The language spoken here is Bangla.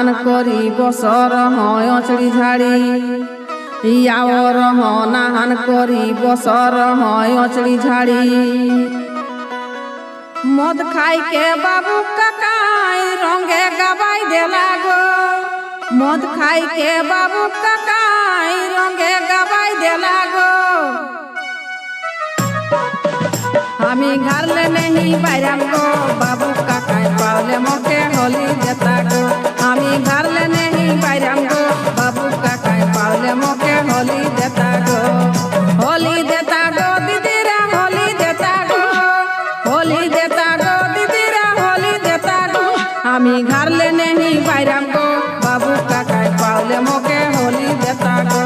নাহান করি বছর হয় অচড়ি ঝাড়ি ইয়াও রহ নাহান করি বছর হয় অচড়ি ঝাড়ি মদ খাইকে বাবু কাকাই রঙে গাবাই দেলা গো মদ খাইকে বাবু কাকাই রঙে গাবাই দেলা গো আমি ঘরলে नहीं বাইরাম গো বাবু কাকাই পাওলে মোকে হোলি দেতা গো আমি ঘরলে नहीं বাইরাম গো বাবু কাকাই পাওলে মোকে হোলি দেতা গো দিদিরা হোলি দেতা গো দিদিরা হোলি দেতা গো আমি ঘরলে नहीं বাইরাম গো বাবু কাকাই পাওলে মোকে হোলি দেতা গো।